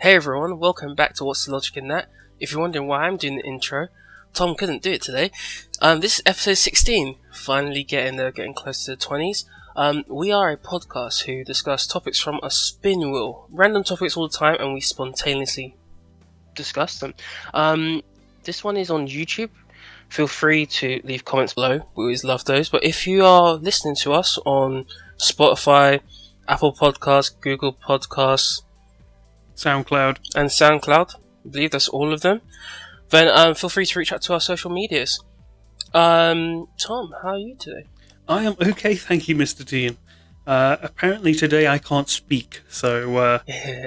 Hey everyone, welcome back to What's the Logic in That. If you're wondering why I'm doing the intro, Tom couldn't do it today. This is episode 16, finally getting close to the 20s. We are a podcast who discuss topics from a spin wheel. Random topics all the time, and we spontaneously discuss them. This one is on YouTube. Feel free to leave comments below. We always love those. But if you are listening to us on Spotify, Apple Podcasts, Google Podcasts, SoundCloud, I believe that's all of them, then feel free to reach out to our social medias. Tom, how are you today? I am okay, thank you, Mr. Dean. Apparently today I can't speak, so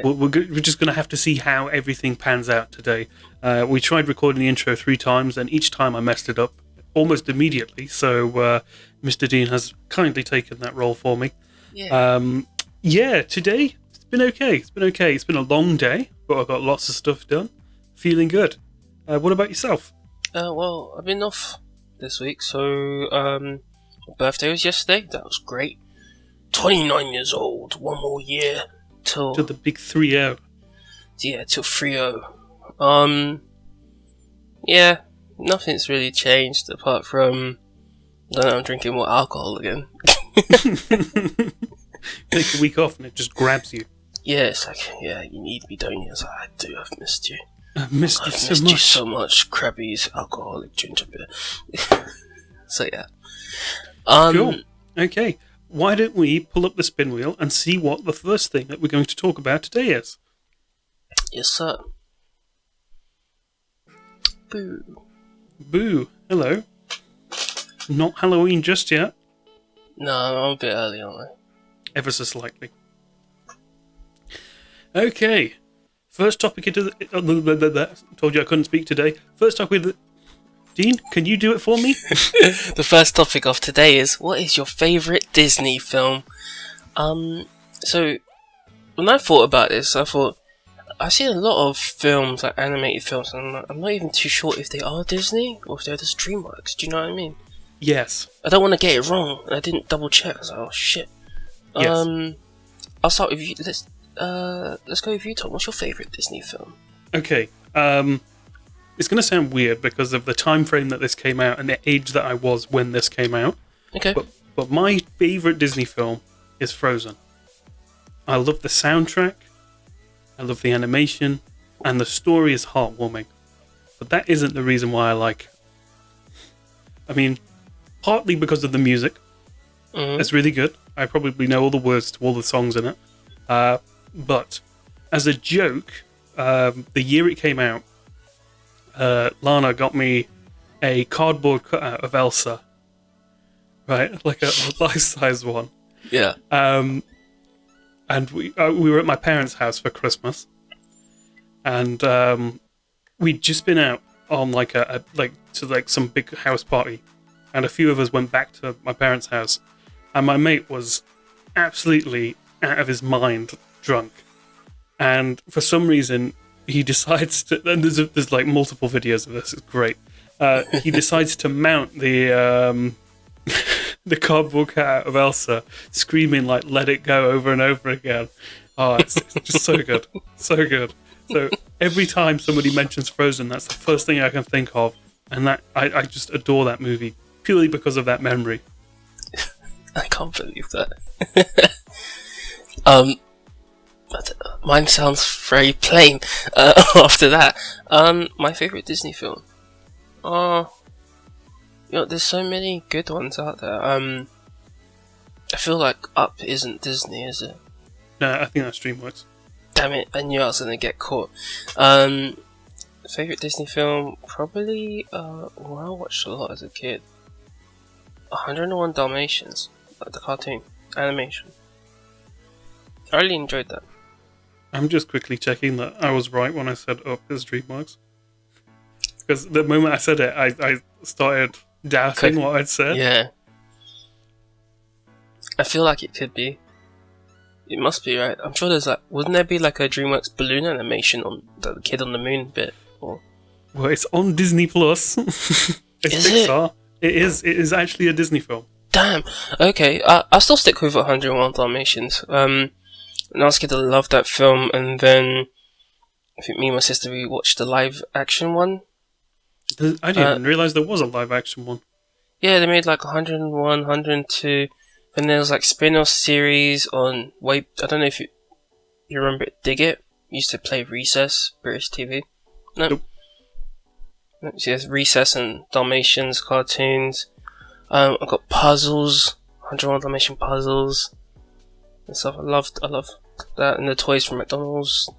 we're just going to have to see how everything pans out today. We tried recording the intro 3 times, and each time I messed it up almost immediately, so Mr. Dean has kindly taken that role for me. Today it's been okay. It's been a long day, but I've got lots of stuff done. Feeling good. What about yourself? Well, I've been off this week, so my birthday was yesterday. That was great. 29 years old, one more year till To the big 3-0. Yeah, till 3-0. Yeah, nothing's really changed apart from I don't know, I'm drinking more alcohol again. Take a week off and it just grabs you. Yeah, it's like, yeah, you need me, don't you? It's like, I do, I've missed you. I've missed you so much. Krabby's alcoholic ginger beer. So yeah. Cool. Okay. Why don't we pull up the spin wheel and see what the first thing that we're going to talk about today is? Yes, sir. Boo. Boo. Hello. Not Halloween just yet. No, I'm a bit early, aren't I? Ever so slightly. Okay. First topic into told you I couldn't speak today. First topic. Dean, can you do it for me? The first topic of today is, what is your favourite Disney film? So, when I thought about this, I thought, I've seen a lot of films, like animated films, and I'm not even too sure if they are Disney, or if they're just DreamWorks, do you know what I mean? Yes. I don't want to get it wrong, and I didn't double check, I was like, oh shit. Yes. I'll start with you, let's go with you, Tom. What's your favourite Disney film? Okay. It's going to sound weird because of the time frame that this came out and the age that I was when this came out. Okay. But my favourite Disney film is Frozen. I love the soundtrack, I love the animation, and the story is heartwarming. But that isn't the reason why I like it. I mean, partly because of the music. Mm-hmm. It's really good. I probably know all the words to all the songs in it. But as a joke, the year it came out, Lana got me a cardboard cutout of Elsa, right? Like a life-size one. Yeah. And we were at my parents' house for Christmas, and we'd just been out on some big house party, and a few of us went back to my parents' house, and my mate was absolutely out of his mind drunk, and for some reason he decides to, and there's like multiple videos of this, it's great. He decides to mount the the cardboard cutout of Elsa, screaming like "Let it go" over and over again. Oh, it's just so good, so good. So every time somebody mentions Frozen, that's the first thing I can think of, and that I just adore that movie purely because of that memory. I can't believe that. Mine sounds very plain after that. My favourite Disney film? There's so many good ones out there. I feel like Up isn't Disney, is it? No, I think that's DreamWorks. Damn it, I knew I was going to get caught. Favourite Disney film? Probably, I watched a lot as a kid. 101 Dalmatians, like the cartoon, animation. I really enjoyed that. I'm just quickly checking that I was right when I said Up is DreamWorks. Because the moment I said it, I started doubting what I'd said. Yeah. I feel like it could be. It must be, right? I'm sure there's wouldn't there be like a DreamWorks balloon animation on the Kid on the Moon bit? Or... Well, it's on Disney Plus. It's Pixar. It is actually a Disney film. Damn. Okay, I'll still stick with 101 Dalmatians. And I was kid, I loved that film, and then I think me and my sister, we watched the live action one. I didn't even realise there was a live action one. Yeah, they made like 101, 102, and there was like spin-off series on I don't know if you remember it, Dig It? Used to play Recess, British TV. No. Nope. So there's Recess and Dalmatians cartoons. I've got puzzles, 101 Dalmatian puzzles and stuff. I love that, and the toys from McDonald's.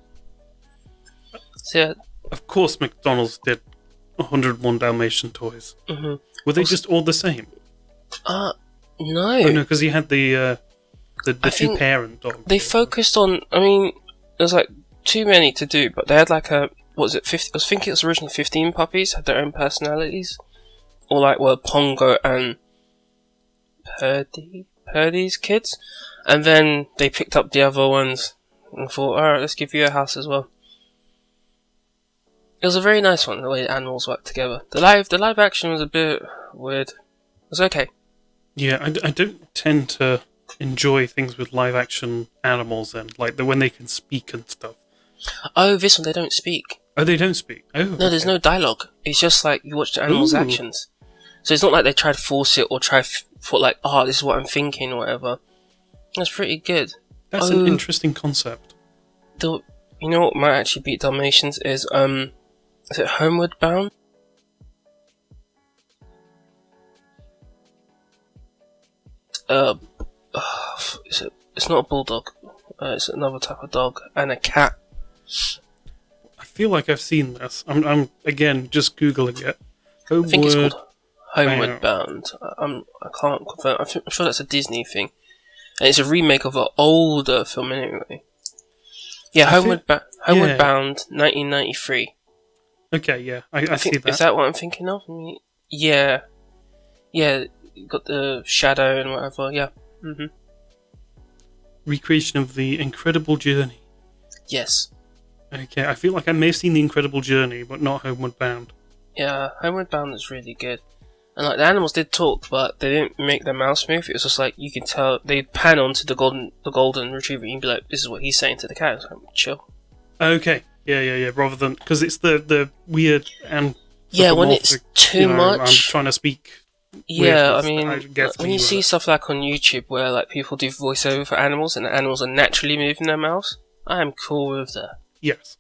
So yeah. Of course, McDonald's did 101 Dalmatian toys. Mm-hmm. Were they just all the same? No. Oh no, because you had the two parent dogs. They focused on. I mean, there's like too many to do, but they had like I think it was originally 15 puppies had their own personalities, or like Pongo and Purdy's kids, and then they picked up the other ones and thought, all right, let's give you a house as well. It was a very nice one, the way the animals worked together. The live action was a bit weird. It was okay. Yeah, I don't tend to enjoy things with live action animals then, like when they can speak and stuff. Oh, this one, they don't speak. Oh, they don't speak? Oh, no, there's no dialogue. It's just like you watch the animals' actions. So it's not like they try to force it or try to put like, oh, this is what I'm thinking or whatever. That's pretty good. That's an interesting concept. You know what might actually beat Dalmatians is it Homeward Bound? It's not a bulldog. It's another type of dog and a cat. I feel like I've seen this. I'm again just googling it. I think it's called Homeward Bound. I can't confirm. I'm sure that's a Disney thing, and it's a remake of an older film anyway. Yeah, Homeward Bound, 1993. Okay, yeah, I see that. Is that what I'm thinking of? Yeah, you got the shadow and whatever. Yeah. Mm-hmm. Recreation of The Incredible Journey. Yes. Okay, I feel like I may have seen The Incredible Journey, but not Homeward Bound. Yeah, Homeward Bound is really good. And like the animals did talk, but they didn't make their mouths move. It was just like you can tell they'd pan onto the golden retriever and you'd be like, "This is what he's saying to the cat." It's like, chill. Okay, yeah. Rather than because it's the weird and when it's too much. I'm trying to speak. Yeah, I mean, when you see stuff like on YouTube where like people do voiceover for animals and the animals are naturally moving their mouths, I am cool with that. Yes.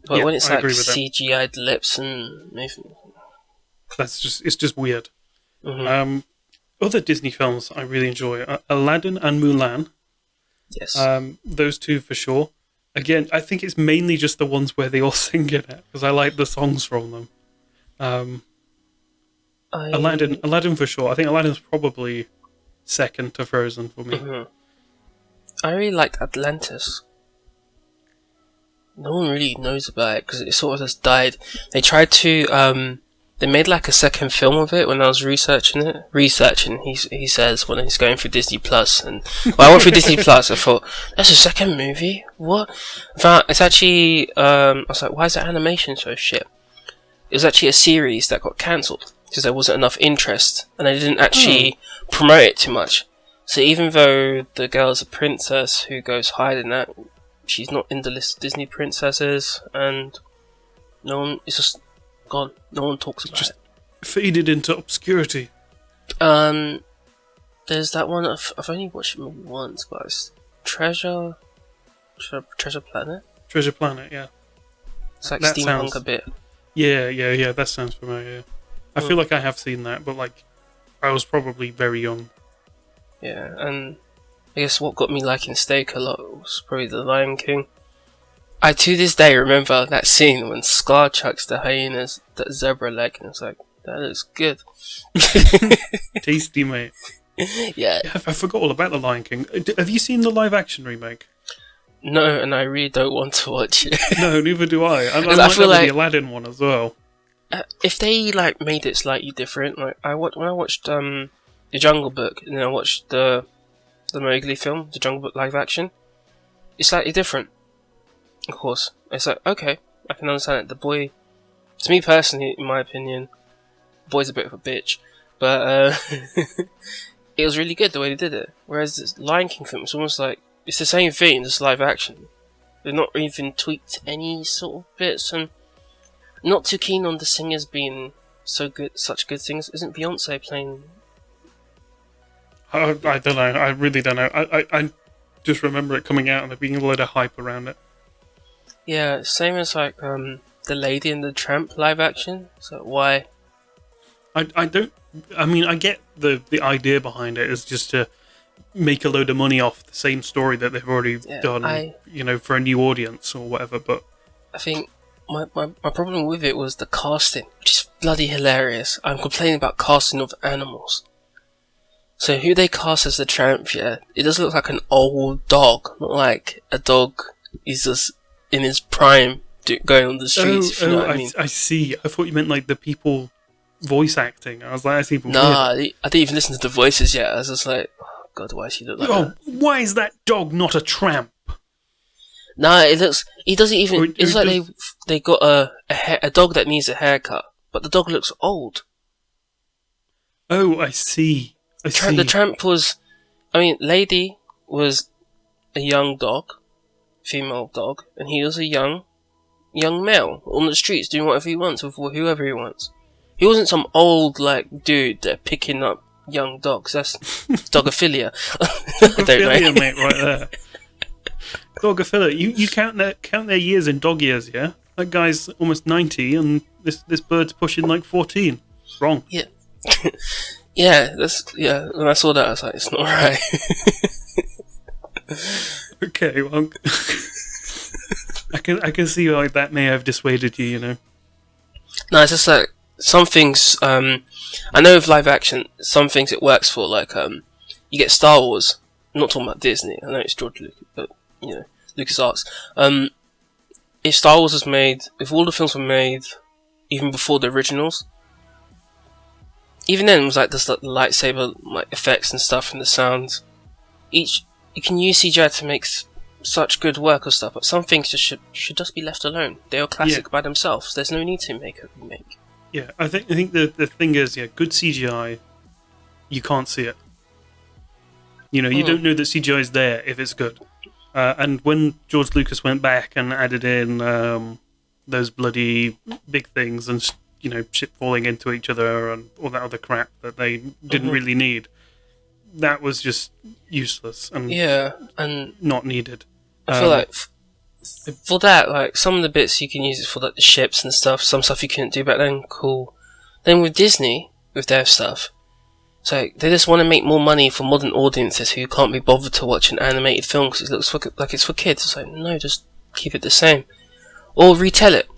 But when it's like CGI'd lips and moving, it's just weird. Mm-hmm. Other Disney films I really enjoy: Aladdin and Mulan. Yes. Those two for sure. Again, I think it's mainly just the ones where they all sing in it because I like the songs from them. Aladdin for sure. I think Aladdin's probably second to Frozen for me. Mm-hmm. I really liked Atlantis. No one really knows about it because it sort of just died. They tried to they made like a second film of it when I was researching, he says when he's going through Disney Plus, and I went through Disney Plus, I thought, that's a second movie? What? It's actually I was like, why is that animation so shit? It was actually a series that got cancelled because there wasn't enough interest and they didn't actually promote it too much. So even though the girl's a princess who goes hide in that, she's not in the list of Disney princesses, and no one, it's just gone. No one talks about it. Faded into obscurity. There's that one, I've only watched it maybe once, but it's Treasure Planet? Treasure Planet, yeah. It's like steampunk a bit. Yeah, that sounds familiar. I feel like I have seen that, but like, I was probably very young. Yeah, and I guess what got me liking steak a lot was probably The Lion King. I to this day remember that scene when Scar chucks the hyenas that zebra leg, and it's like, that looks good. Tasty, mate. Yeah. I forgot all about The Lion King. Have you seen the live action remake? No, and I really don't want to watch it. No, neither do I. I feel like the Aladdin one as well. If they like made it slightly different, like when I watched The Jungle Book, and then I watched the Mowgli film, The Jungle Book live action, it's slightly different. Of course, it's like, okay, I can understand it. The boy, to me personally, in my opinion, the boy's a bit of a bitch, but it was really good the way they did it. Whereas this Lion King film, it's almost like it's the same thing, just live action. They've not even tweaked any sort of bits, and not too keen on the singers being such good singers. Isn't Beyonce playing? I don't know. I really don't know. I just remember it coming out and there being a load of hype around it. Yeah, same as like the Lady and the Tramp live action. So why? I don't. I mean, I get the idea behind it is just to make a load of money off the same story that they've already done, for a new audience or whatever. But I think my problem with it was the casting, which is bloody hilarious. I'm complaining about casting of animals. So who they cast as the Tramp? Yeah, it does look like an old dog, not like a dog is just in his prime going on the streets. If you know what I mean. I see. I thought you meant like the people voice acting. I was like, that's even weird. I didn't even listen to the voices yet. I was just like, oh god, why does he look like that? Why is that dog not a tramp? Nah, it looks. He doesn't even. It's like they got a dog that needs a haircut, but the dog looks old. Oh, I see. The Tramp was. I mean, Lady was a young dog, female dog, and he was a young male on the streets doing whatever he wants with whoever he wants. He wasn't some old like dude that picking up young dogs. That's dogophilia. Dogophilia, mate, right there. Dogophilia. You count their years in dog years, yeah? That guy's almost 90, and this bird's pushing like 14. It's wrong. Yeah. When I saw that, I was like, it's not right. Okay, well, I can see why that may have dissuaded you. No, it's just like some things. I know with live action, some things it works for. Like you get Star Wars. I'm not talking about Disney. I know it's George Lucas, but LucasArts. If Star Wars was made, if all the films were made, even before the originals. Even then, it was like the lightsaber like effects and stuff and the sounds. You can use CGI to make such good work or stuff, but some things just should just be left alone. They are classic by themselves. There's no need to make a remake. Yeah, I think the thing is, good CGI, you can't see it. You don't know that CGI is there if it's good. And when George Lucas went back and added in those bloody big things and shit falling into each other and all that other crap that they didn't really need, that was just useless and not needed. I feel like for that, like some of the bits you can use it for, like the ships and stuff. Some stuff you couldn't do back then. Cool. Then with Disney, with their stuff, so they just want to make more money for modern audiences who can't be bothered to watch an animated film because it looks like it's for kids. It's like, no, just keep it the same, or retell it,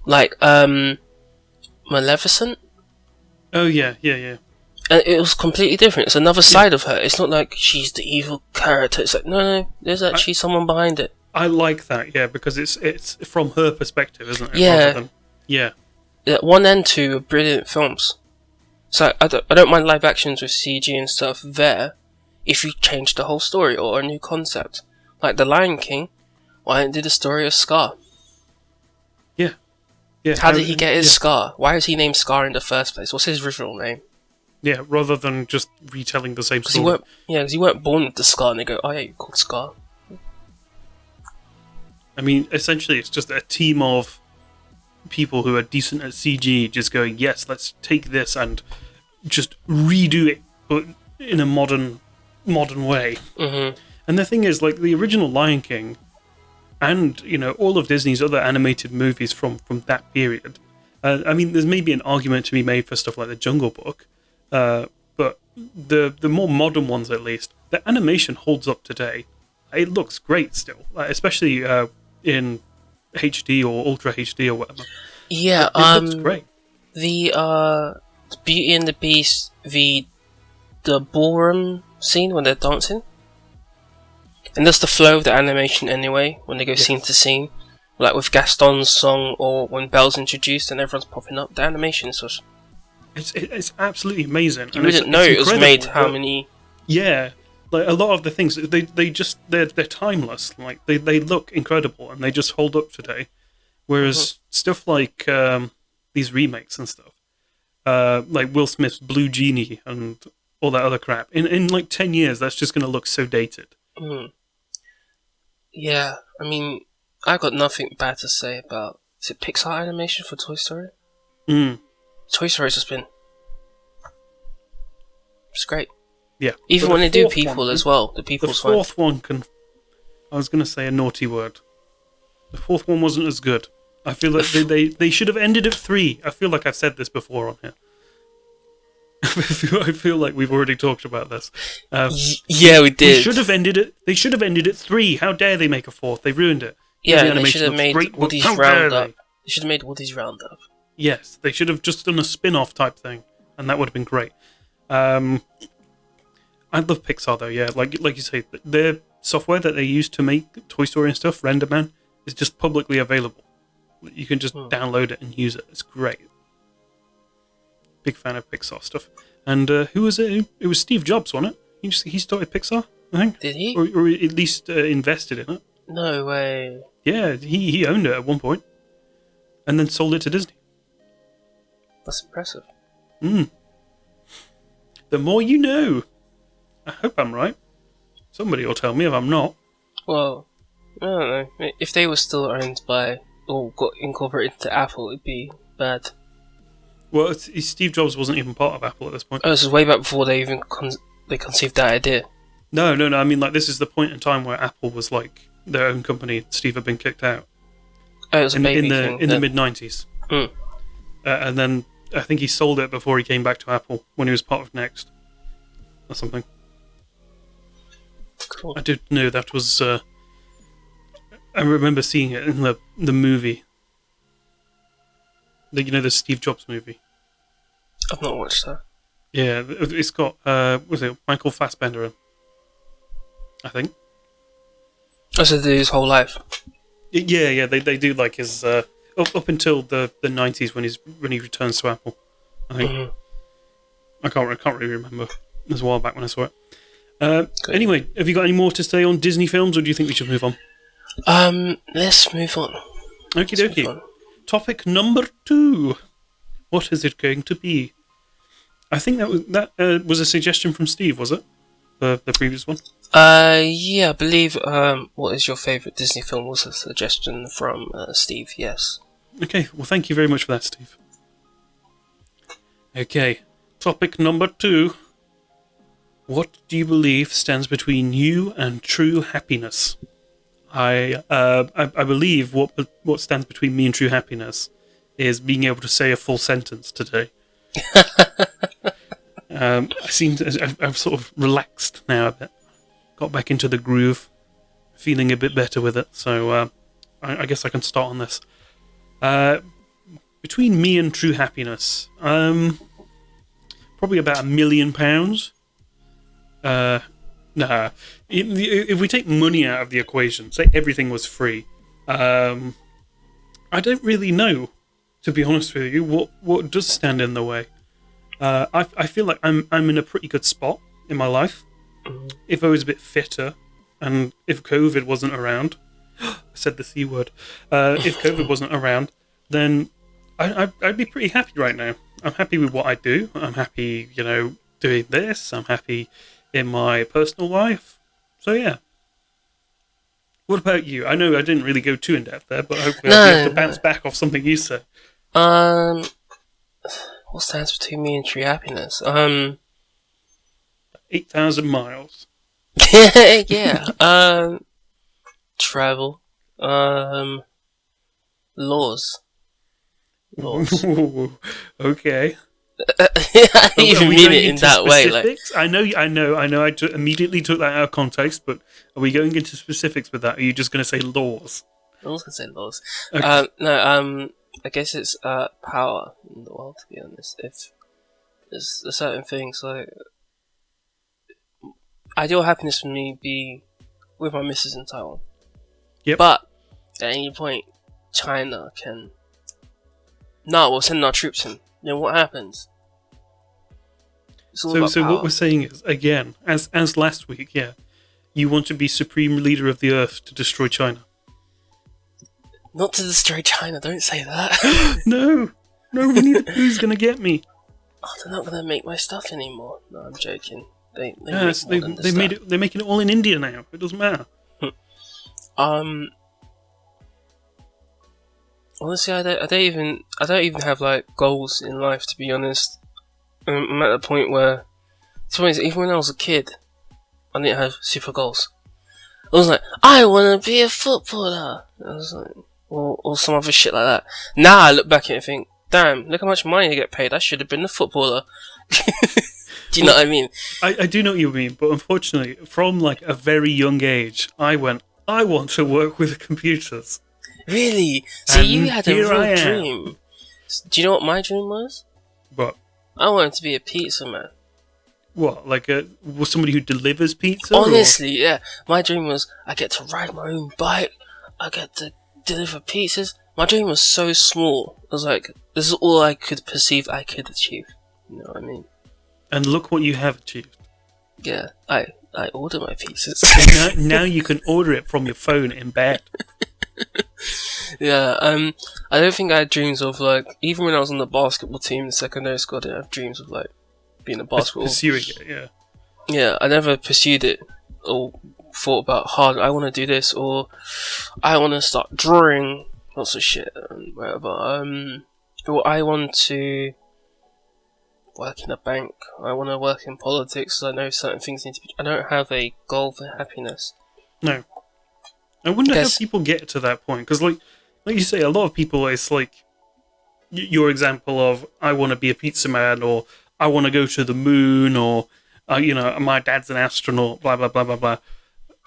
like Maleficent. Oh yeah. And it was completely different. It's another side of her. It's not like she's the evil character. It's like no, there's actually someone behind it. I like that, because it's from her perspective, isn't it? Yeah. 1 and 2 are brilliant films. So I don't mind live actions with CG and stuff there, if you change the whole story or a new concept. Like The Lion King, why didn't do the story of Scar? Yeah. How did he get his scar? Why is he named Scar in the first place? What's his original name? Yeah, rather than just retelling the same story. Because you weren't born with the scar and they go, oh yeah, you're called Scar. I mean, essentially it's just a team of people who are decent at CG just going, yes, let's take this and just redo it, but in a modern way. Mm-hmm. And the thing is, like, the original Lion King and, all of Disney's other animated movies from that period, I mean, there's maybe an argument to be made for stuff like The Jungle Book, but the more modern ones, at least, the animation holds up today. It looks great still, especially in HD or Ultra HD or whatever. Yeah, it looks great. The Beauty and the Beast, the ballroom scene when they're dancing, and that's the flow of the animation anyway. When they go scene to scene, like with Gaston's song or when Belle's introduced and everyone's popping up, the animation is just it's absolutely amazing. You didn't know it was made how many? Yeah. Like a lot of the things, they're timeless. Like they look incredible and they just hold up today. Whereas stuff like these remakes and stuff, like Will Smith's Blue Genie and all that other crap, in like 10 years, that's just going to look so dated. Yeah, I mean, I got nothing bad to say about. Is it Pixar animation for Toy Story? Toy Story's just been. It's great. Yeah. Even when they do people as well, the people's fine. The fourth one can. I was going to say a naughty word. The fourth one wasn't as good. I feel like they should have ended at 3. I feel like I've said this before on here. I feel like we've already talked about this. Yeah, we did. They should have ended at 3. How dare they make a 4th? They ruined it. Yeah, they should have made Woody's Roundup. They should have made Woody's Roundup. Yes, they should have just done a spin-off type thing, and that would have been great. I love Pixar though. Yeah, like you say, their software that they use to make Toy Story and stuff, RenderMan, is just publicly available. You can just download it and use it. It's great. Big fan of Pixar stuff. And who was it? It was Steve Jobs, wasn't it? He started Pixar, I think. Did he? Or at least invested in it. No way. Yeah, he owned it at one point, and then sold it to Disney. That's impressive. The more you know. I hope I'm right. Somebody will tell me if I'm not. Well, I don't know. If they were still owned by or got incorporated into Apple, it'd be bad. Well, Steve Jobs wasn't even part of Apple at this point. Oh, this is way back before they even conceived that idea. No. I mean, like, this is the point in time where Apple was like their own company. Steve had been kicked out. Oh, it was a baby thing. In the mid-90s. And then I think he sold it before he came back to Apple when he was part of Next or something. Cool. I did know that was. I remember seeing it in the movie. The Steve Jobs movie. I've not watched that. Yeah, it's got was it Michael Fassbender in, I think. Oh, so they do his whole life. Yeah. They do like his up until the 90s when he returns to Apple. I think. I can't really remember. It was a while back when I saw it. Anyway, have you got any more to say on Disney films, or do you think we should move on? Let's move on. Okie dokie. Topic number 2. What is it going to be? I think that was a suggestion from Steve, was it? The previous one? Yeah, I believe, what is your favourite Disney film was a suggestion from Steve, yes. Okay, well thank you very much for that, Steve. Okay, topic number 2. What do you believe stands between you and true happiness? I believe what stands between me and true happiness is being able to say a full sentence today. I've sort of relaxed now a bit, got back into the groove, feeling a bit better with it. So I guess I can start on this. Between me and true happiness, probably about £1 million. Nah. If we take money out of the equation, say everything was free, I don't really know, to be honest with you, what does stand in the way. I feel like I'm in a pretty good spot in my life. If I was a bit fitter, and if COVID wasn't around, I said the C word. If COVID wasn't around, then I'd be pretty happy right now. I'm happy with what I do. I'm happy, doing this. I'm happy in my personal life. So yeah. What about you? I know I didn't really go too in depth there, but hopefully I'll be able to bounce back off something you said. What stands between me and true happiness? 8,000 miles. Yeah. Travel. Laws. Okay. I didn't even mean it in that way. Like, I know. I immediately took that out of context, but are we going into specifics with that? Or are you just going to say laws? I was going to say laws. Okay. No. I guess it's power in the world. To be honest, if there's certain things like ideal happiness for me be with my missus in Taiwan. Yep. But at any point, China can. No, we're sending our troops in. Then what happens? So what we're saying is, again, as last week, yeah, you want to be supreme leader of the earth to destroy China. Not to destroy China, don't say that. No, who's going to get me? Oh, they're not going to make my stuff anymore. No, I'm joking. They're making it all in India now. It doesn't matter. Honestly, I don't even have like goals in life. To be honest, I'm at the point where, to be honest, even when I was a kid, I didn't have super goals. I was like, I want to be a footballer. I was like, or some other shit like that. Now I look back at it and think, damn, look how much money I get paid. I should have been a footballer. Do you know what I mean? I do know what you mean, but unfortunately, from like a very young age, I want to work with computers. Really? See, And you had a here I real am. dream. Do you know what my dream was? But I wanted to be a pizza man. what, like was somebody who delivers pizza? Honestly, yeah. My dream was I get to ride my own bike. I get to deliver pizzas. My dream was so small. I was like, this is all I could perceive I could achieve. You know what I mean? And look what you have achieved. Yeah, I order my pizzas. And now you can order it from your phone in bed. Yeah, I don't think I had dreams of like, even when I was on the basketball team in secondary school, I didn't have dreams of like being a basketball. Pursuing it, yeah. Yeah, I never pursued it or thought about hard. I want to do this or I want to start drawing lots of shit and whatever. Or I want to work in a bank. I want to work in politics. I know certain things need to be. I don't have a goal for happiness. No. I wonder how people get to that point, because like you say, a lot of people, it's like your example of I want to be a pizza man, or I want to go to the moon, or my dad's an astronaut, blah blah blah blah blah.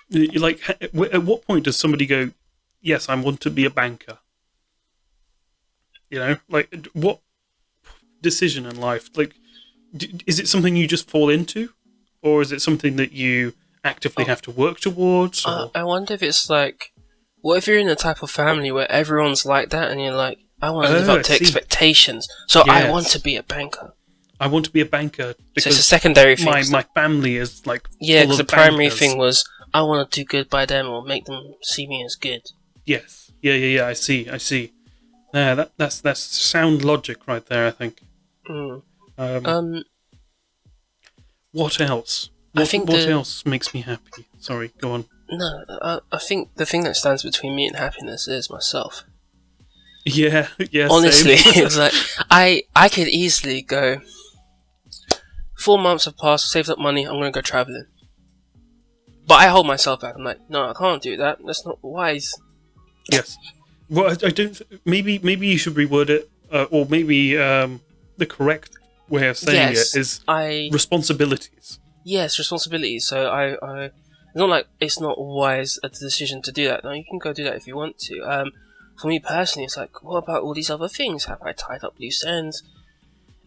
Like, at what point does somebody go, yes, I want to be a banker? You know, like, what decision in life, like, is it something you just fall into, or is it something that you actively have to work towards? I wonder if it's like, what if you're in a type of family where everyone's like that and you're like, I want to live up to expectations, so yes. I want to be a banker. I want to be a banker because so it's a secondary thing. My family is like because the primary thing was I want to do good by them or make them see me as good. Yes, yeah. I see. Yeah, that's sound logic right there. I think. What else? What else makes me happy? Sorry, go on. No, I think the thing that stands between me and happiness is myself. Yeah. Honestly, it's like I could easily go. 4 months have passed, saved up money. I'm gonna go traveling, but I hold myself back. I'm like, no, I can't do that. That's not wise. Yes. Well, I don't. Maybe you should reword it, or maybe the correct way of saying it is responsibilities. Yes, responsibilities. So I it's not like it's not wise a decision to do that. No, you can go do that if you want to. For me personally, it's like, what about all these other things? Have I tied up loose ends?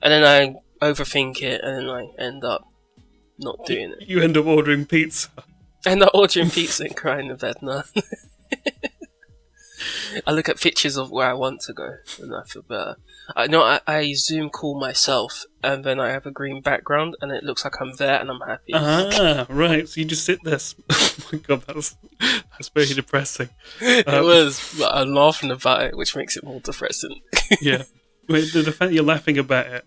And then I overthink it, and then I end up not doing it. You end up ordering pizza. End up ordering pizza and crying in bed. No. I look at pictures of where I want to go, and I feel better. I Zoom call myself, and then I have a green background, and it looks like I'm there, and I'm happy. Ah, right. So you just sit there. Oh my god, that's very depressing. It was, but I'm laughing about it, which makes it more depressing. Yeah. Wait, the fact you're laughing about it,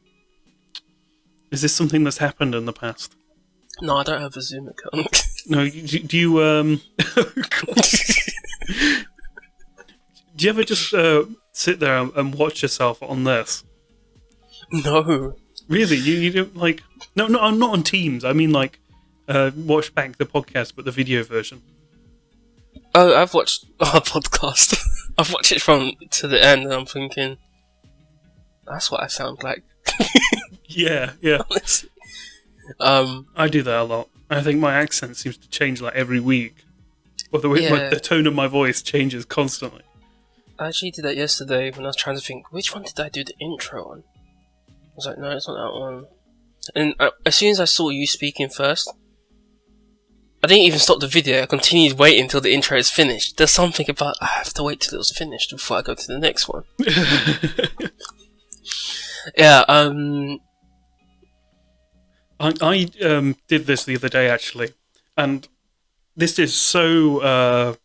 is this something that's happened in the past? No, I don't have a Zoom account. No, do you do you ever just sit there and watch yourself on this? No. Really? You don't like? No, I'm not on Teams. I mean, like, watch back the podcast, but the video version. Oh, I've watched our podcast. I've watched it from to the end, and I'm thinking, that's what I sound like. Yeah. Honestly. I do that a lot. I think my accent seems to change like every week, or the way the tone of my voice changes constantly. I actually did that yesterday when I was trying to think, which one did I do the intro on? I was like, no, it's not that one. And as soon as I saw you speaking first, I didn't even stop the video. I continued waiting until the intro is finished. There's something about I have to wait till it was finished before I go to the next one. Yeah. I did this the other day actually, and this is so.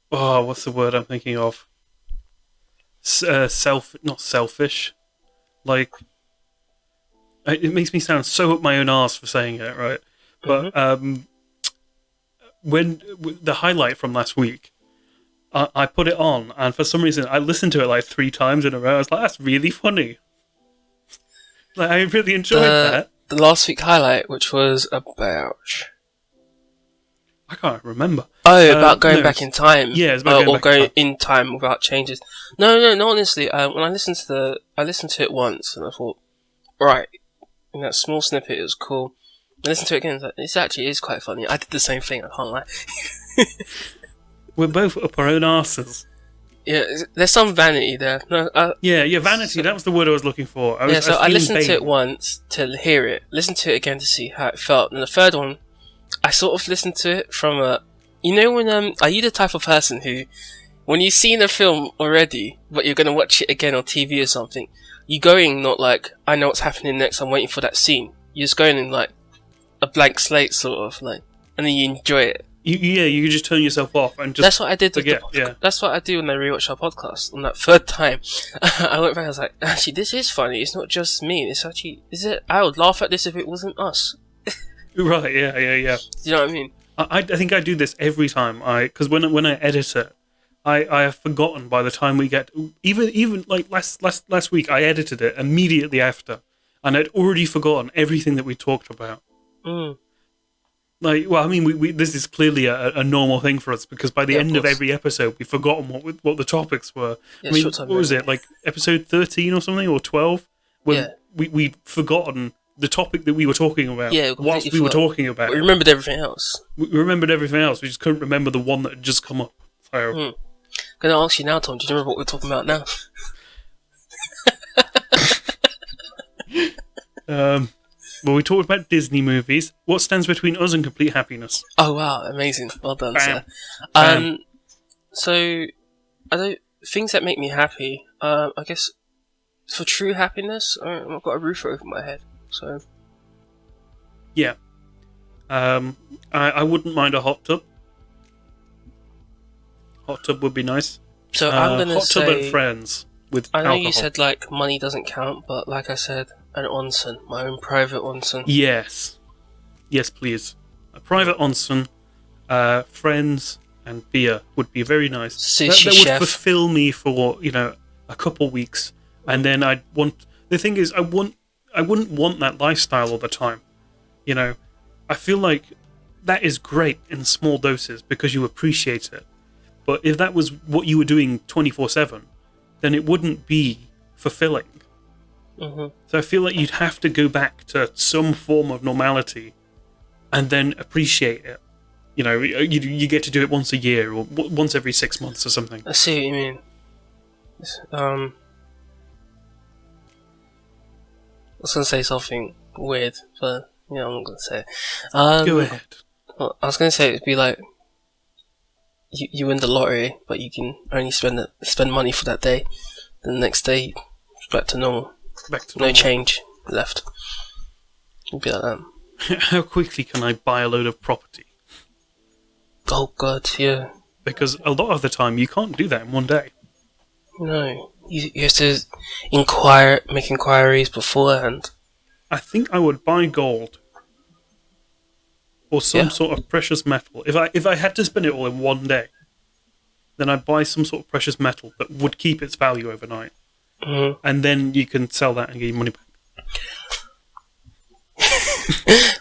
What's the word I'm thinking of? Not selfish. Like, it makes me sound so up my own arse for saying it, right? But when the highlight from last week I put it on, and for some reason, I listened to it like 3 times in a row. I was like, that's really funny. Like, I really enjoyed that. The last week highlight, which was about... I can't remember. Oh, about going back in time. Yeah, it's about going in time without changes. No, honestly, when I listened to it once, and I thought, right, in that small snippet, it was cool. I listened to it again, and I was like, this actually is quite funny. I did the same thing, I can't lie. We're both up our own arses. Yeah, there's some vanity there. No, yeah, vanity. That was the word I was looking for. I listened to it once to hear it, listened to it again to see how it felt, and the third one, I sort of listened to it from a... You know when, are you the type of person who, when you've seen a film already, but you're going to watch it again on TV or something, you go in not like, I know what's happening next, I'm waiting for that scene. You're just going in like a blank slate sort of, like, and then you enjoy it. You just turn yourself off and just... That's what I did. Yeah. That's what I do when I rewatch our podcast. On that third time, I went back. I was like, actually, this is funny. It's not just me. It's actually, I would laugh at this if it wasn't us. Right? Yeah. Do you know what I mean? I think I do this every time. Because when I edit it, I have forgotten by the time we get even like last week I edited it immediately after, and I'd already forgotten everything that we talked about. Like, well, I mean, we this is clearly a normal thing for us because by the end of every episode, we've forgotten what the topics were. Yeah, I mean, what was it, like episode 13 or something, or 12? When we'd forgotten the topic that we were talking about whilst we were talking about it. We remembered everything else. We remembered everything else. We just couldn't remember the one that had just come up. So, I'm going to ask you now, Tom, do you remember what we're talking about now? Well, we talked about Disney movies. What stands between us and complete happiness? Oh, wow. Amazing. Well done, sir. So, things that make me happy, I guess, for true happiness, I've got a roof over my head, so... Yeah. I wouldn't mind a hot tub. Hot tub would be nice. So I'm going to say... Hot tub and friends with I know alcohol. you said, like, money doesn't count, but like I said, an onsen. My own private onsen. Yes. Yes, please. A private onsen, friends, and beer would be very nice. Sushi that chef. would fulfill me for, a couple weeks. And then I'd want... The thing is, I wouldn't want that lifestyle all the time. I feel like that is great in small doses because you appreciate it. But if that was what you were doing 24/7, then it wouldn't be fulfilling. Mm-hmm. So I feel like you'd have to go back to some form of normality and then appreciate it. You get to do it once a year or once every 6 months or something. I see what you mean. I was going to say something weird, but I'm not going to say it. Go ahead. Well, I was going to say it'd be like you win the lottery, but you can only spend money for that day. Then the next day, it's back to normal. No change left. It'd be like that. How quickly can I buy a load of property? Oh God, yeah. Because a lot of the time you can't do that in one day. No, you have to make inquiries beforehand. I think I would buy gold or some sort of precious metal. If I had to spend it all in one day, then I'd buy some sort of precious metal that would keep its value overnight, and then you can sell that and get your money back.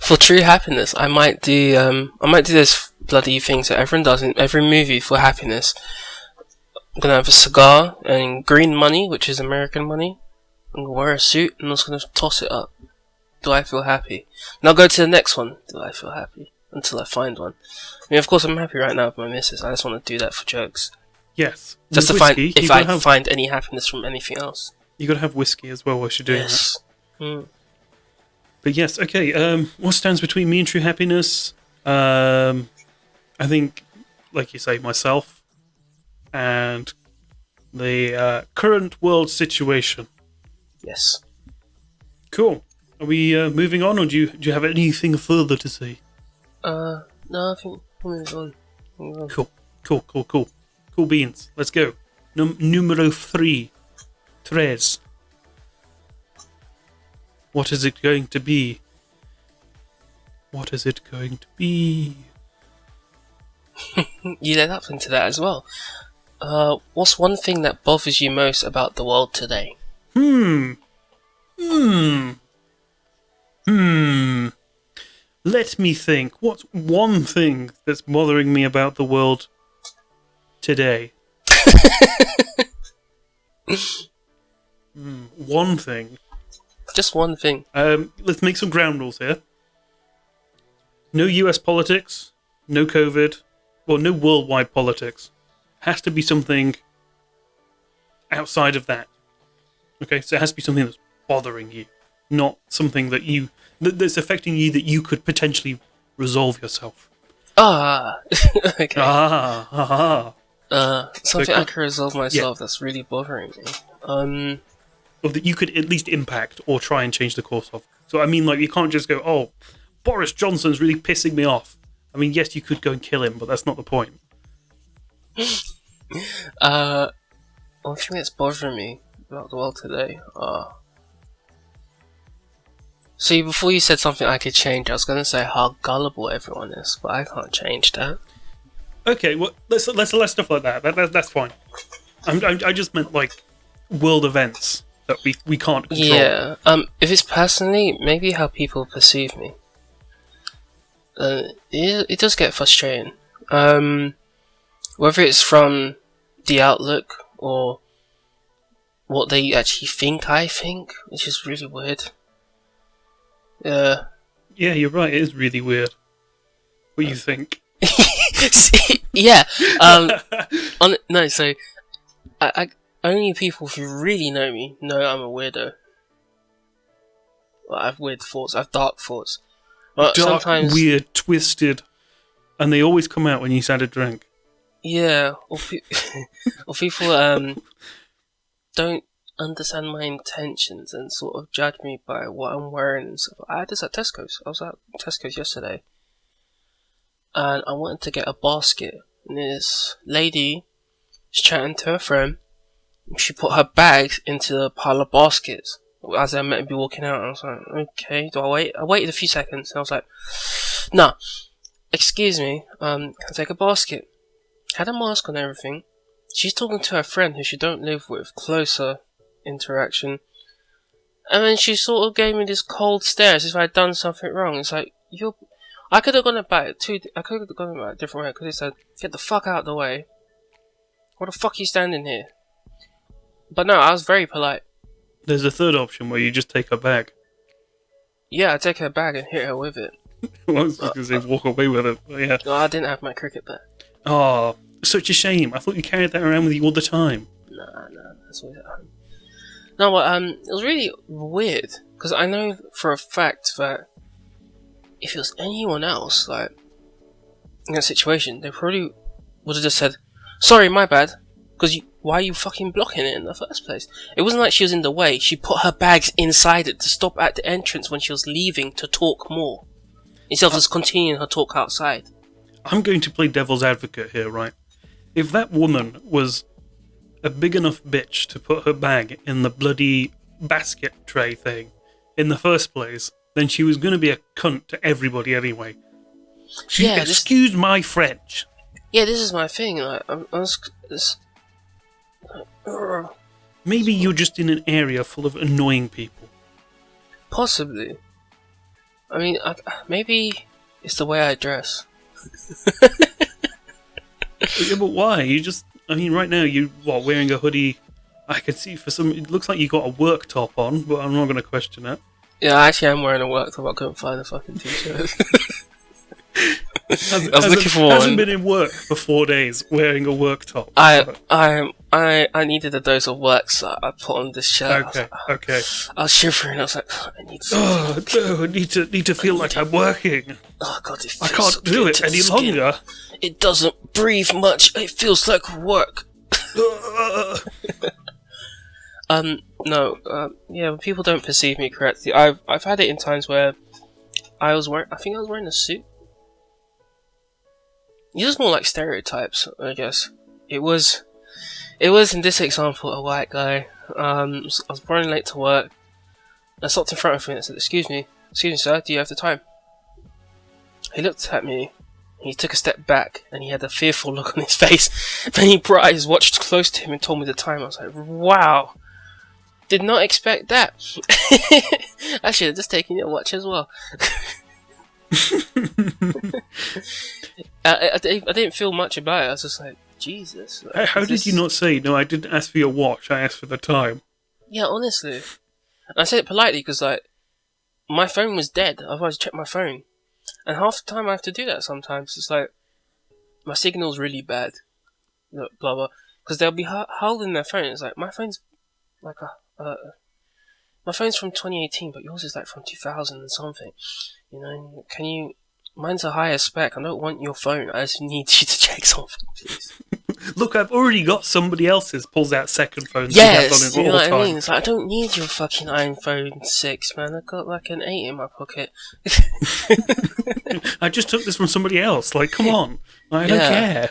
For true happiness, I might do this bloody things that everyone does in every movie for happiness. I'm gonna have a cigar and green money, which is American money. I'm gonna wear a suit and I'm just gonna toss it up. Do I feel happy? And I'll go to the next one. Do I feel happy? Until I find one. I mean, of course, I'm happy right now with my missus. I just want to do that for jokes. Yes. Just to find if I find any happiness from anything else. You gotta have whiskey as well whilst you're doing that. But yes, okay. What stands between me and true happiness? I think, like you say, myself and the current world situation. Yes. Cool. Are we moving on, or do you have anything further to say? No, I think we'll move on. Cool beans. Let's go. Numero 3. Tres. What is it going to be? What is it going to be? You led up into that as well. What's one thing that bothers you most about the world today? Let me think. What's one thing that's bothering me about the world today? One thing. Just one thing. Let's make some ground rules here. No US politics, no COVID, well, no worldwide politics. Has to be something outside of that. Okay, so it has to be something that's bothering you, not something that's affecting you that you could potentially resolve yourself. Okay. Something So, I can resolve myself that's really bothering me. Or that you could at least impact or try and change the course of. So I mean, like, you can't just go, oh, Boris Johnson's really pissing me off. I mean, yes, you could go and kill him, but that's not the point. One thing that's bothering me about the world today. See, before you said something I could change, I was gonna say how gullible everyone is, but I can't change that. Okay, well, let's stuff like that. That's fine. I just meant like world events that we can't control. Yeah. If it's personally, maybe how people perceive me. It does get frustrating. Whether it's from the outlook or what they actually think I think, which is really weird. Yeah, you're right. It is really weird. What you think? Yeah. No. So, I only people who really know me know I'm a weirdo. Well, I have weird thoughts. I have dark thoughts. But Dark, sometimes, weird, twisted, and they always come out when you've had a drink. yeah, or people don't understand my intentions and sort of judge me by what I'm wearing and stuff. I had this at Tesco's. I was at Tesco's yesterday, and I wanted to get a basket. And this lady was chatting to her friend. She put her bags into the pile of baskets as I meant to be walking out. I was like, okay, do I wait? I waited a few seconds, and I was like, nah, excuse me, can I take a basket? Had a mask on and everything. She's talking to her friend who she don't live with, closer interaction. And then she sort of gave me this cold stare as if I'd done something wrong. It's like, I could have gone about it a different way. I could have said, get the fuck out of the way. What the fuck are you standing here? But no, I was very polite. There's a third option where you just take her bag. Yeah, I take her bag and hit her with it. Well, I was just going to say walk away with it, but yeah. No, I didn't have my cricket bat. Oh, such a shame. I thought you carried that around with you all the time. Nah, that's always at home. No, but it was really weird, because I know for a fact that if it was anyone else, like, in that situation, they probably would have just said, sorry, my bad, because why are you fucking blocking it in the first place? It wasn't like she was in the way. She put her bags inside it to stop at the entrance when she was leaving to talk more, instead of just continuing her talk outside. I'm going to play devil's advocate here, right? If that woman was a big enough bitch to put her bag in the bloody basket tray thing in the first place, then she was going to be a cunt to everybody anyway. Excuse my French. Yeah, this is my thing. Like, Maybe you're just in an area full of annoying people. Possibly. I mean, maybe it's the way I dress. Yeah, but why? Right now you're wearing a hoodie. I can see it looks like you got a work top on, but I'm not going to question it. Yeah, actually, I'm wearing a work top. I couldn't find a fucking t-shirt. I was looking for one. Hasn't been in work for 4 days wearing a work top. I needed a dose of work, so I put on this shirt. Okay. I was shivering. I was like, I need something. Oh no! I need to feel like I'm working. Oh god, I can't do it any longer. It doesn't breathe much. It feels like work. Yeah, when people don't perceive me correctly, I've had it in times where I think I was wearing a suit. It's just more like stereotypes, I guess. It was in this example a white guy. I was running late to work. I stopped in front of him and said, excuse me sir, do you have the time? He looked at me He took a step back, and he had a fearful look on his face. Then he brought his watch close to him and told me the time. I was like, wow. Did not expect that. I should have just taken your watch as well. I didn't feel much about it. I was just like, Jesus. How did you not say, no, I didn't ask for your watch, I asked for the time? Yeah, honestly. And I said it politely because, like, my phone was dead. Otherwise, I checked my phone. And half the time I have to do that sometimes. It's like, my signal's really bad. Blah, blah. Because they'll be holding their phone. It's like, my phone's like my phone's from 2018, but yours is like from 2000 and something. You know, mine's a higher spec. I don't want your phone. I just need you to check something, please. Look, I've already got somebody else's. Pulls out second phone. Yes, you know what I mean? It's like, I don't need your fucking iPhone 6, man. I've got like an 8 in my pocket. I just took this from somebody else. Like, come on. I don't care.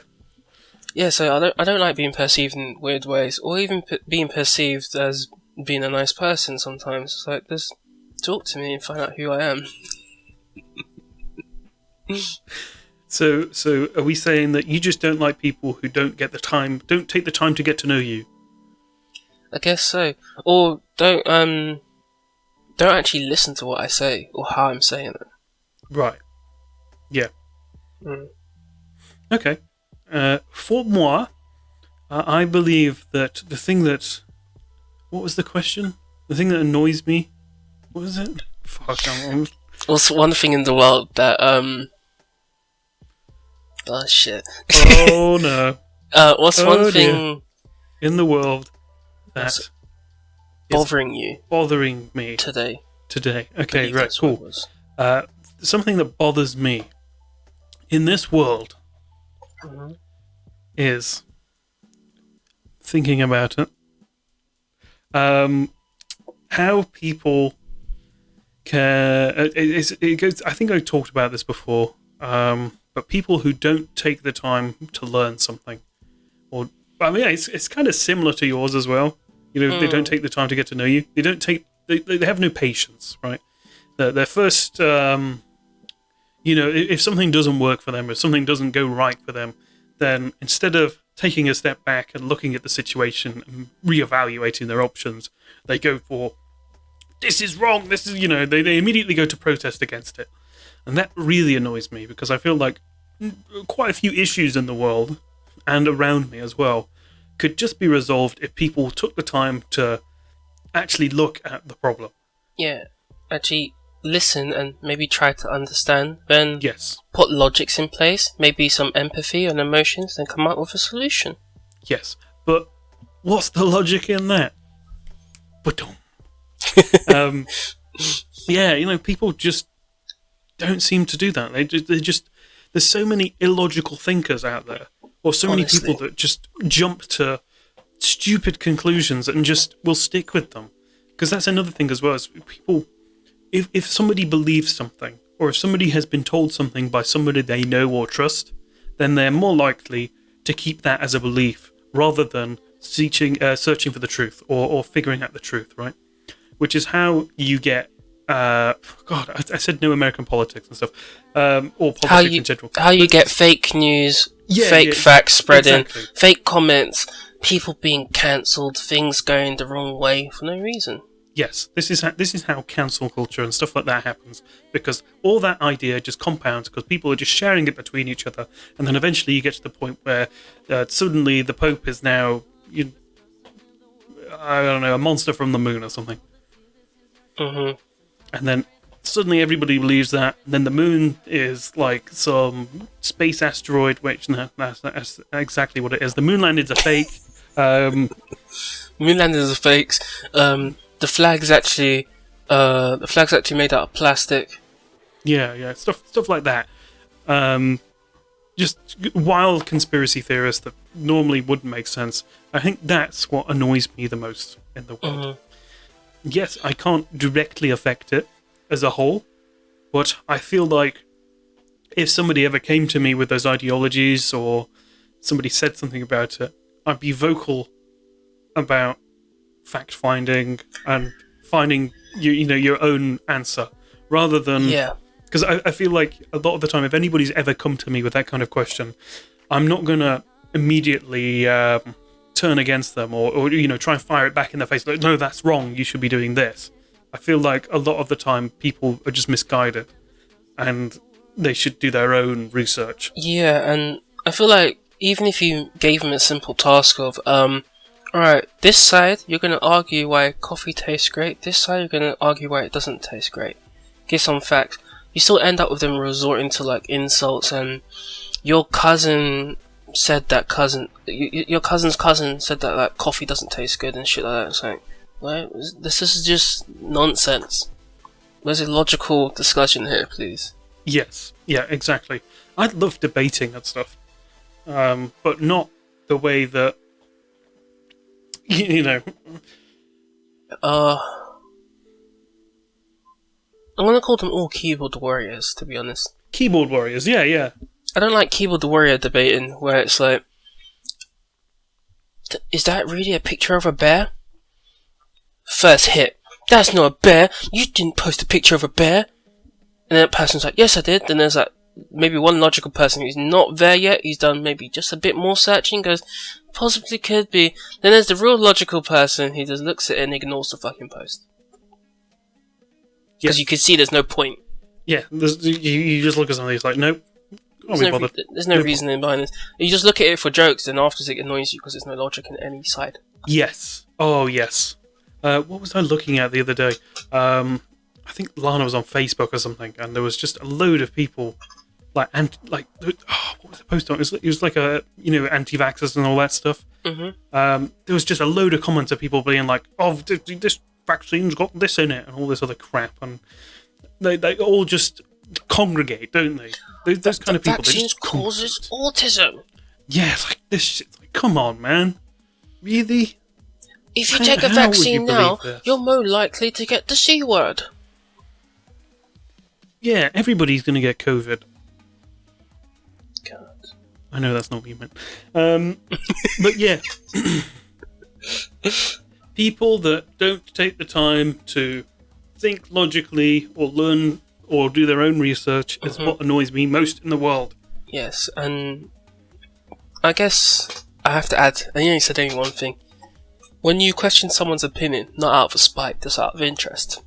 Yeah, so I don't like being perceived in weird ways, or even being perceived as being a nice person sometimes. It's like, just talk to me and find out who I am. So are we saying that you just don't like people who don't take the time to get to know you? I guess so. Or don't actually listen to what I say or how I'm saying it. Right. Yeah. Okay. For moi, I believe that the thing that... What was the question? The thing that annoys me? What was it? Fuck, What's one thing in the world that, Oh, shit. Oh, no. What's one thing... in the world that... bothering you? Bothering me. Today. Okay, right, cool. Something that bothers me in this world is thinking about it. How people can... It goes, I think I talked about this before, but people who don't take the time to learn something, or I mean, it's kind of similar to yours as well. You know, they don't take the time to get to know you. They have no patience, right? Their first, if something doesn't work for them, if something doesn't go right for them, then instead of taking a step back and looking at the situation and reevaluating their options, they go for, this is wrong, this is, they immediately go to protest against it. And that really annoys me, because I feel like quite a few issues in the world, and around me as well, could just be resolved if people took the time to actually look at the problem. Yeah, actually listen and maybe try to understand, then yes, put logics in place, maybe some empathy and emotions, and come up with a solution. Yes, but what's the logic in that? But people just don't seem to do that. They just there's so many illogical thinkers out there, or so many people that just jump to stupid conclusions and just will stick with them. Because that's another thing as well, is people, if somebody believes something, or if somebody has been told something by somebody they know or trust, then they're more likely to keep that as a belief rather than searching for the truth or figuring out the truth, right? Which is how you get I said no American politics and stuff, or politics in general. How you get fake news, facts spreading, fake comments, people being cancelled, things going the wrong way for no reason. Yes, this is how cancel culture and stuff like that happens, because all that idea just compounds because people are just sharing it between each other, and then eventually you get to the point where suddenly the Pope is now, a monster from the moon or something. Mm-hmm. And then suddenly everybody believes that. And then the moon is like some space asteroid, which that's exactly what it is. The moon landings are fake. Moon landings are fakes. The flag's actually made out of plastic. Yeah, stuff like that. Just wild conspiracy theorists that normally wouldn't make sense. I think that's what annoys me the most in the world. Mm-hmm. Yes, I can't directly affect it as a whole, but I feel like if somebody ever came to me with those ideologies, or somebody said something about it, I'd be vocal about fact-finding and finding your own answer, rather than... Yeah. Because I feel like a lot of the time, if anybody's ever come to me with that kind of question, I'm not going to immediately turn against them or try and fire it back in their face. Like, no, that's wrong. You should be doing this. I feel like a lot of the time people are just misguided and they should do their own research. Yeah, and I feel like even if you gave them a simple task of, alright, this side you're going to argue why coffee tastes great, this side you're going to argue why it doesn't taste great. Give some facts. You still end up with them resorting to like insults and your cousin said that your cousin's cousin said that like coffee doesn't taste good and shit like that. It's like, right, this is just nonsense. Where's a logical discussion here, please? Yes, yeah, exactly. I love debating and stuff, but not the way that I'm gonna call them all keyboard warriors, to be honest. Keyboard warriors, yeah. I don't like keyboard warrior debating where it's like, is that really a picture of a bear? First hit, that's not a bear. You didn't post a picture of a bear. And then that person's like, yes, I did. Then there's like maybe one logical person who's not there yet. He's done maybe just a bit more searching. Goes, possibly could be. Then there's the real logical person who just looks at it and ignores the fucking post. Because you can see there's no point. Yeah, you just look at something. It's like, nope. There's no reasoning behind this. You just look at it for jokes, and after it annoys you because there's no logic in any side. Yes. Oh, yes. What was I looking at the other day? I think Lana was on Facebook or something, and there was just a load of people, what was the post on? It was like anti-vaxxers and all that stuff. Mm-hmm. There was just a load of comments of people being like, "Oh, this vaccine's got this in it," and all this other crap, and they all just congregate, don't they? Those kind of people. Vaccines causes autism. Yeah, it's like this shit. Like, come on, man. Really? If you take a vaccine now, you're more likely to get the C word. Yeah, everybody's going to get COVID. God. I know that's not what you meant. But yeah. People that don't take the time to think logically or learn or do their own research is what annoys me most in the world. Yes, and I guess I have to add, and you only said only one thing. When you question someone's opinion, not out of spite, just out of interest,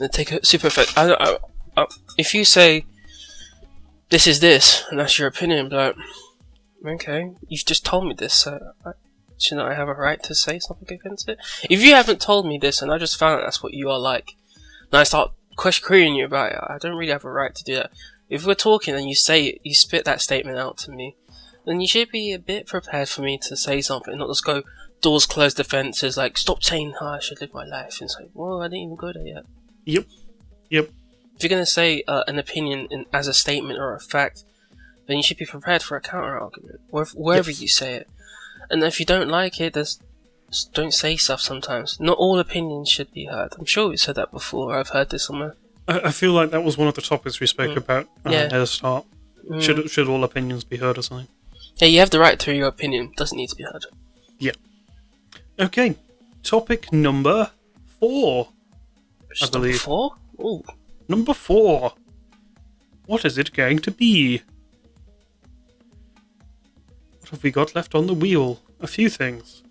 and take a super effect. If you say, this is this, and that's your opinion, but okay, you've just told me this, so shouldn't I have a right to say something against it? If you haven't told me this, and I just found out that's what you are like, and I start querying you about it, I don't really have a right to do that. If we're talking and you spit that statement out to me, then you should be a bit prepared for me to say something, not just go doors closed defenses, like, stop saying how I should live my life. And it's like, well, I didn't even go there yet. Yep. If you're going to say an opinion as a statement or a fact, then you should be prepared for a counter-argument, wherever you say it. And if you don't like it, just don't say stuff sometimes. Not all opinions should be heard. I'm sure we said that before. I've heard this somewhere. I feel like that was one of the topics we spoke about at the start. Should all opinions be heard or something? Yeah, you have the right to your opinion. Doesn't need to be heard. Yeah. Okay. Topic number 4. I believe. Number 4? Ooh. Number 4. What is it going to be? What have we got left on the wheel? A few things.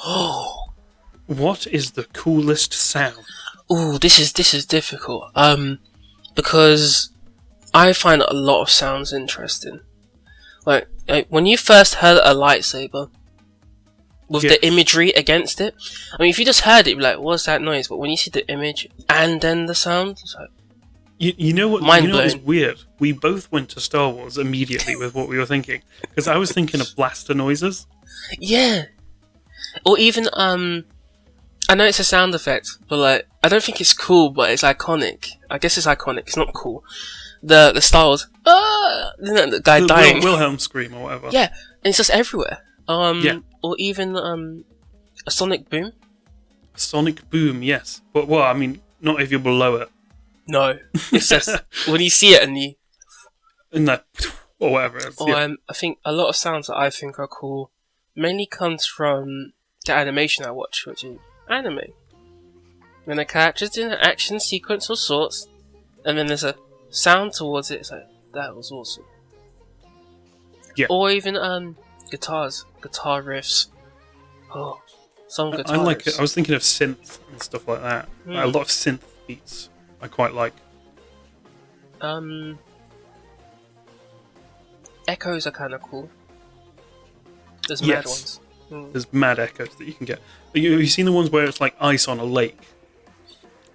Oh. What is the coolest sound? Ooh, this is difficult. Because I find a lot of sounds interesting. Like when you first heard a lightsaber with the imagery against it. I mean, if you just heard it, you'd be like, "What's that noise?" But when you see the image and then the sound, it's like you know what? Mind you know what blowing. was weird? We both went to Star Wars immediately with what we were thinking, because I was thinking of blaster noises. Yeah. Or even I know it's a sound effect, but like I don't think it's cool, but it's iconic. I guess it's iconic. It's not cool. The Star Wars, the guy dying, Wilhelm scream or whatever. Yeah, and it's just everywhere. Yeah. Or even a sonic boom. A sonic boom, yes, but well, I mean, not if you're below it. No, it's just when you see it and you. In that or whatever. Or I think a lot of sounds that I think are cool mainly comes from the animation I watch, which is anime. when a character's doing an action sequence of sorts, and then there's a sound towards it. It's like, that was awesome. Yeah. Or even guitar riffs. Oh, some guitar I like riffs. it. I was thinking of synth and stuff like that. A lot of synth beats I quite like. Echoes are kind of cool. There's mad ones. There's mad echoes that you can get. Have you seen the ones where it's like ice on a lake?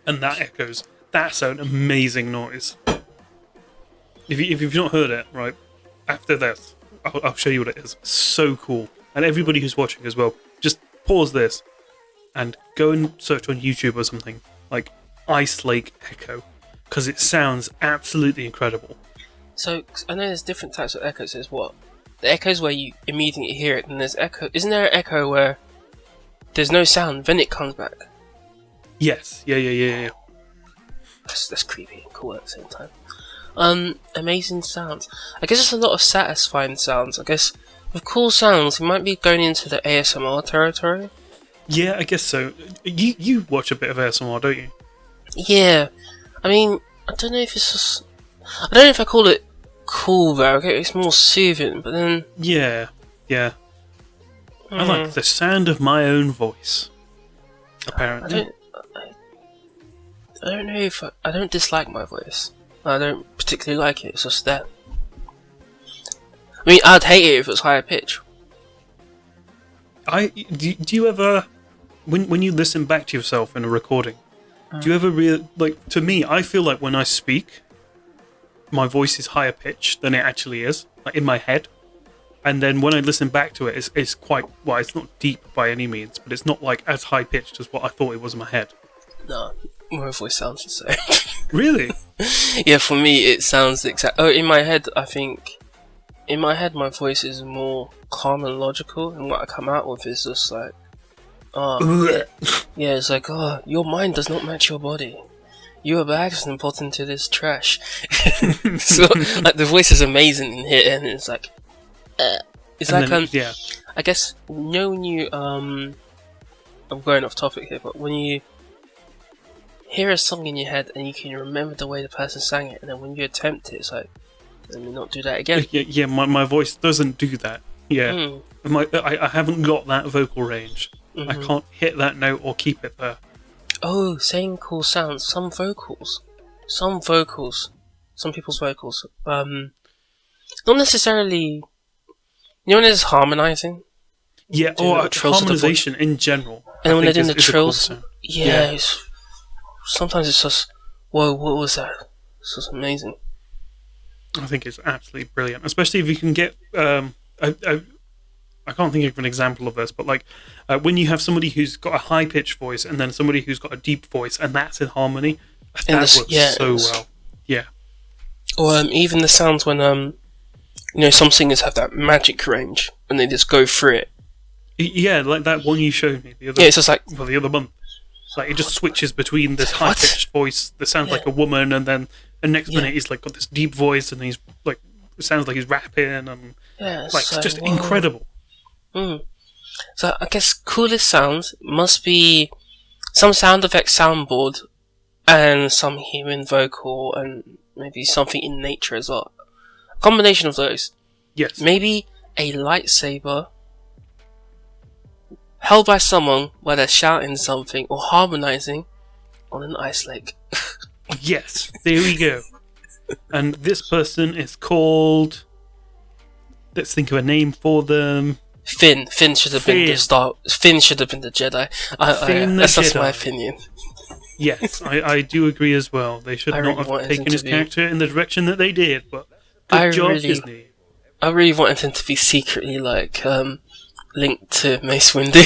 And that echoes. That's an amazing noise. If you've not heard it, right, after this, I'll show you what it is. So cool. And everybody who's watching as well, just pause this and go and search on YouTube or something, like Ice Lake Echo, because it sounds absolutely incredible. So, I know there's different types of echoes. There's what? The echoes where you immediately hear it, and there's echo. Isn't there an echo where there's no sound, then it comes back? Yes. Yeah. That's creepy and cool at the same time. Amazing sounds. I guess there's a lot of satisfying sounds. I guess with cool sounds, we might be going into the ASMR territory. Yeah, I guess so. You watch a bit of ASMR, don't you? Yeah. I mean, I don't know if it's just... I don't know if I call it cool though. Okay, it's more soothing, but then... Yeah. I like the sound of my own voice. Apparently. I don't know if I don't dislike my voice. I don't particularly like it. It's just that. I mean, I'd hate it if it was higher pitch. Do you ever, when you listen back to yourself in a recording, do you ever like? To me, I feel like when I speak, my voice is higher pitched than it actually is, like in my head. And then when I listen back to it, it's quite, well, it's not deep by any means, but it's not like as high pitched as what I thought it was in my head. No, my voice sounds the same. Really? Yeah, for me it sounds exact. Oh, in my head, I think. In my head, my voice is more calm and logical, and what I come out with is just like, yeah, it's like, oh, your mind does not match your body. You are by accident put into this trash. So, like, the voice is amazing in here, and it's like, it's and like, then, I guess, you know, when you, I'm going off topic here, but when you hear a song in your head and you can remember the way the person sang it, and then when you attempt it, it's like, let me not do that again. Yeah, my voice doesn't do that. Yeah. I haven't got that vocal range. I can't hit that note or keep it there. Oh, saying cool sounds. Some people's vocals, not necessarily, you know when there's harmonizing? Yeah, or harmonization in general. And when they're doing the trills, sometimes it's just, whoa, what was that? It's just amazing. I think it's absolutely brilliant, especially if you can get. I can't think of an example of this, but like when you have somebody who's got a high pitched voice and then somebody who's got a deep voice, and that's in harmony. That works so well. Yeah. Or even the sounds when you know, some singers have that magic range and they just go through it. Yeah, like that one you showed me the other. Yeah, it's just like the other month. Like it just switches between this high pitched voice that sounds like a woman, and then the next minute he's like got this deep voice and he's like, it sounds like he's rapping, and like it's just incredible. So I guess coolest sounds must be some sound effects soundboard and some human vocal and maybe something in nature as well. A combination of those. Yes. Maybe a lightsaber held by someone while they're shouting something or harmonizing on an ice lake. Yes, there we go. And this person is called... Let's think of a name for them. Finn. Finn should have been the star. Finn should have been the Jedi. That's my opinion. Yes, I do agree as well. They should not have taken his character in the direction that they did, but good job, Disney. I really wanted him to be secretly like linked to Mace Windu.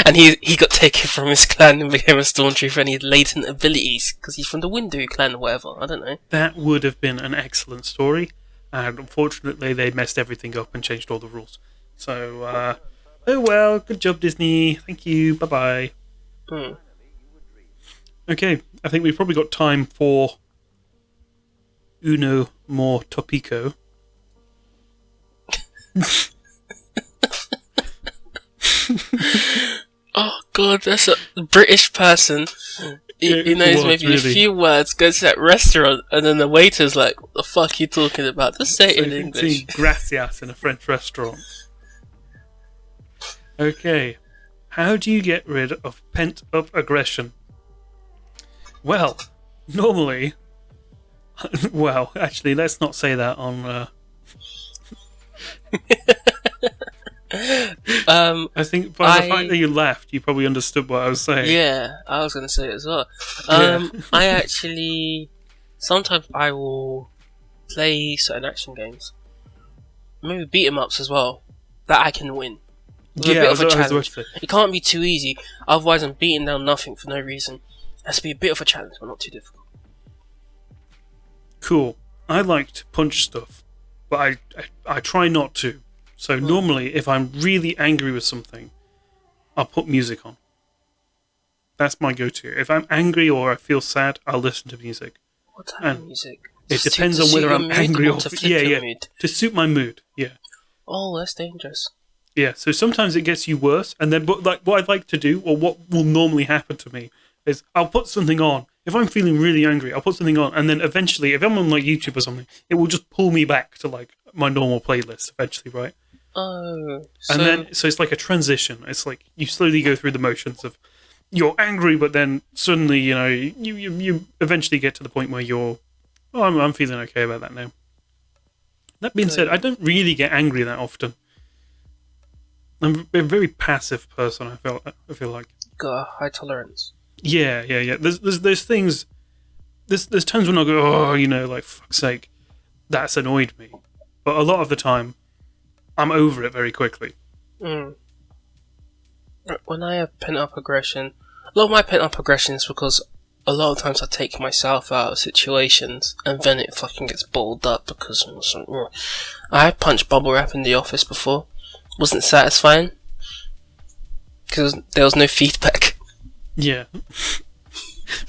And he got taken from his clan and became a stormtrooper, and he had latent abilities because he's from the Windu clan or whatever. I don't know. That would have been an excellent story, and unfortunately they messed everything up and changed all the rules. So, oh well, good job, Disney. Thank you. Bye bye. Okay, I think we've probably got time for uno more topico. Oh God, that's a British person. He knows maybe really a few words, goes to that restaurant, and then the waiter's like, what the fuck are you talking about? Just say it in English. Saying gracias in a French restaurant. Okay. How do you get rid of pent-up aggression? Well, normally... well, actually, let's not say that on... I think by the fact that you laughed, you probably understood what I was saying. Yeah, I was going to say it as well. I actually... Sometimes I will play certain action games. Maybe beat 'em ups as well. That I can win. It's a bit of a challenge. It can't be too easy, otherwise I'm beating down nothing for no reason. It has to be a bit of a challenge, but not too difficult. Cool. I like to punch stuff, but I try not to. So normally, if I'm really angry with something, I'll put music on. That's my go-to. If I'm angry or I feel sad, I'll listen to music. What type of music? It depends on whether I'm angry or... Mood? To suit my mood, yeah. Oh, that's dangerous. Yeah, so sometimes it gets you worse, and then what I'd like to do, or what will normally happen to me, is I'll put something on. If I'm feeling really angry, I'll put something on, and then eventually, if I'm on like YouTube or something, it will just pull me back to like my normal playlist eventually, right? Oh, so it's like a transition. It's like you slowly go through the motions of you're angry, but then suddenly, you know, you eventually get to the point where you're, oh, I'm feeling okay about that now. That being said, I don't really get angry that often. I'm a very passive person. I feel like got a high tolerance. Yeah. There's things. There's times when I go, oh, you know, like fuck's sake, that's annoyed me. But a lot of the time, I'm over it very quickly. When I have pent-up aggression, a lot of my pent-up aggression is because a lot of times I take myself out of situations and then it fucking gets balled up because I'm just like, ugh. I punched bubble wrap in the office before. Wasn't satisfying because there was no feedback. Yeah.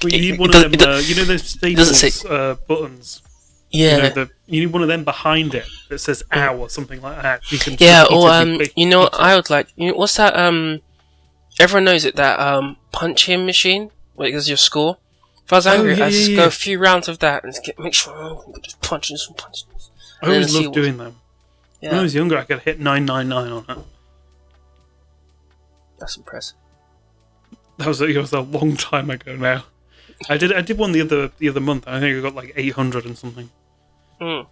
Well, you need one of them, you know those Staples buttons? Yeah. You need one of them behind it that says ow or something like that. You can you know what I would like? You know, what's that, everyone knows it, that punching machine where it gives your score? If I was angry, I'd just go a few rounds of that and make sure I'm just punching this and punching this. I always loved doing them. Yeah. When I was younger, I could hit 999 on it. That's impressive. That was a long time ago now. I did one the other month. I think I got like 800 and something. But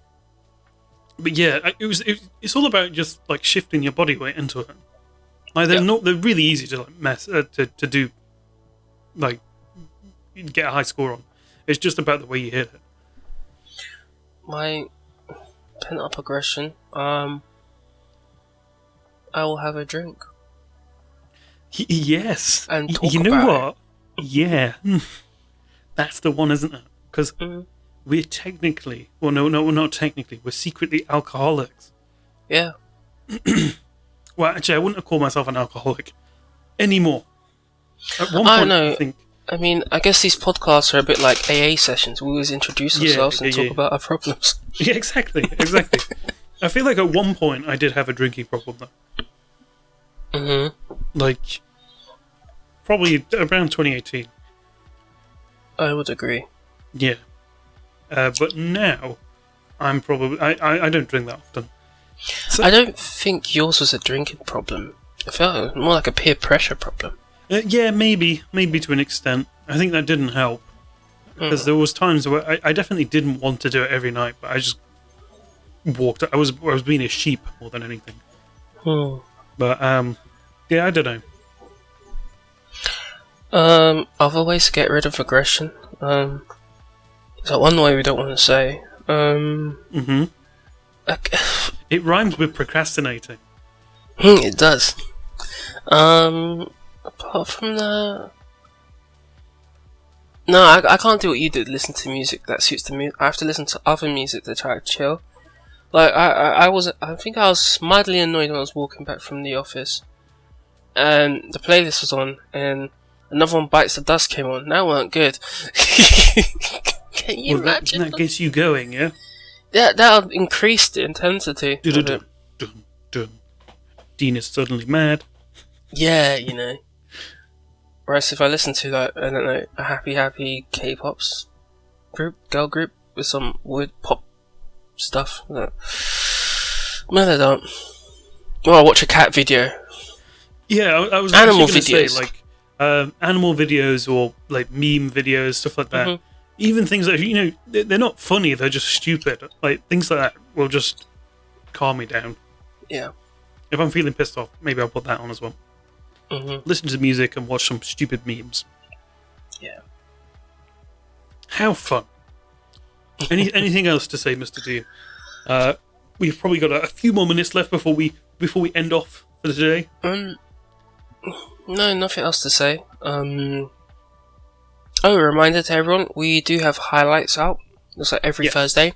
yeah, it's all about just like shifting your body weight into it. Like they're really easy to like to do, like get a high score on. It's just about the way you hit it. My pent-up aggression. I will have a drink. Yes. And talk you know about what? Yeah. That's the one, isn't it? Because we're technically... Well, no, we're not technically. We're secretly alcoholics. Yeah. Well, actually, I wouldn't have called myself an alcoholic anymore. At one point, I think... I mean, I guess these podcasts are a bit like AA sessions. We always introduce ourselves and talk about our problems. Yeah, exactly. I feel like at one point I did have a drinking problem, though. Like, probably around 2018. I would agree. Yeah. But now, I'm probably... I don't drink that often. So, I don't think yours was a drinking problem. I felt it was more like a peer pressure problem. Yeah, maybe to an extent. I think that didn't help. Because there was times where I definitely didn't want to do it every night, but I just walked... I was being a sheep more than anything. But, yeah, I don't know. Other ways to get rid of aggression. There's that one way we don't want to say. It rhymes with procrastinating. It does. Apart from that... No, I can't do what you did, listen to music that suits the mood. I have to listen to other music to try to chill. Like, I think I was mildly annoyed when I was walking back from the office. And the playlist was on, and another one, Bites the Dust, came on. That weren't good. Can you imagine? That gets you going, yeah? That'll increase the intensity. Dean is suddenly mad. Yeah, you know. Whereas if I listen to like, I don't know, a happy K-pop's girl group with some weird pop stuff, no, I don't. Or I watch a cat video. Yeah, I was Animal actually going to videos. say, like, animal videos or, like, meme videos, stuff like that. Mm-hmm. Even things that, you know, they're not funny, they're just stupid. Like, things like that will just calm me down. Yeah. If I'm feeling pissed off, maybe I'll put that on as well. Mm-hmm. Listen to music and watch some stupid memes. Yeah. How fun. Anything else to say, Mr. D? We've probably got a few more minutes left before we end off for today. No, nothing else to say. A reminder to everyone, we do have highlights out. Looks like every Thursday.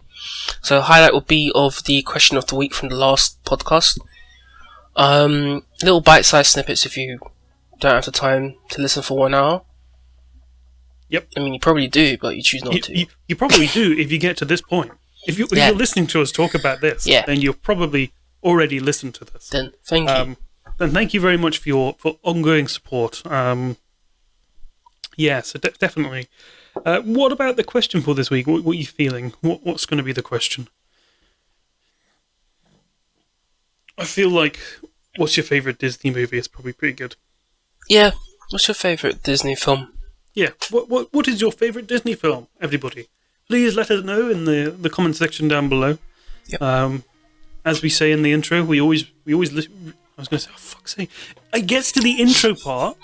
So highlight will be of the question of the week from the last podcast. Little bite-sized snippets if you don't have the time to listen for 1 hour. Yep. I mean, you probably do, but you choose not to. You probably do if you get to this point. If you're listening to us talk about this, then you've probably already listened to this. Then thank you. Then thank you very much for ongoing support. So definitely. What about the question for this week? What are you feeling? What's going to be the question? I feel like, what's your favourite Disney movie? It's probably pretty good. Yeah. What's your favourite Disney film? Yeah. What is your favourite Disney film, everybody? Please let us know in the comment section down below. Yep. As we say in the intro, we always listen. I was going to say, oh, fuck's sake. I get to the intro part,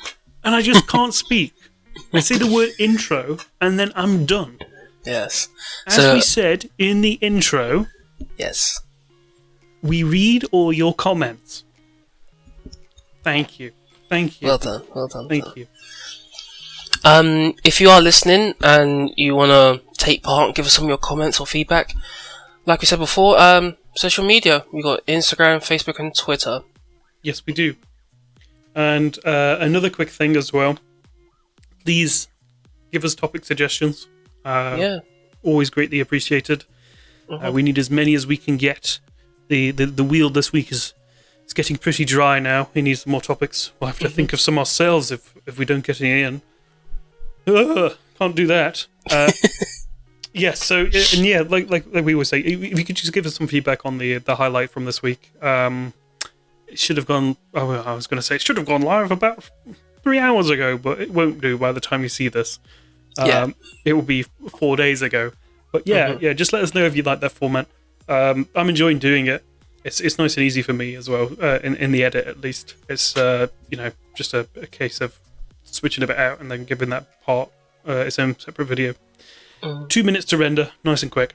and I just can't speak. I say the word intro, and then I'm done. Yes. As we said in the intro, yes, we read all your comments. Thank you. Well done. Thank you. If you are listening and you want to take part and give us some of your comments or feedback, like we said before, social media. We got Instagram, Facebook, and Twitter. Yes, we do. And another quick thing as well. Please give us topic suggestions. Always greatly appreciated. We need as many as we can get. The wheel this week is getting pretty dry now. We need some more topics. We'll have to think of some ourselves if we don't get any in. Can't do that. Yes, so and yeah, like we always say, if you could just give us some feedback on the highlight from this week. It should have gone. Oh, I was going to say it should have gone live about 3 hours ago, but it won't do by the time you see this. It will be 4 days ago. But yeah, just let us know if you like that format. I'm enjoying doing it. It's nice and easy for me as well. In the edit, at least, it's just a case of switching a bit out and then giving that part its own separate video. 2 minutes to render, nice and quick.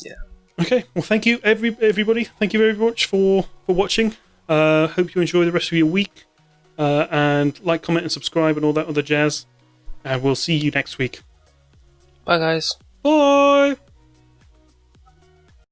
Yeah. Okay, well, thank you, everybody. Thank you very much for watching. Hope you enjoy the rest of your week. And like, comment, and subscribe, and all that other jazz. And we'll see you next week. Bye, guys. Bye!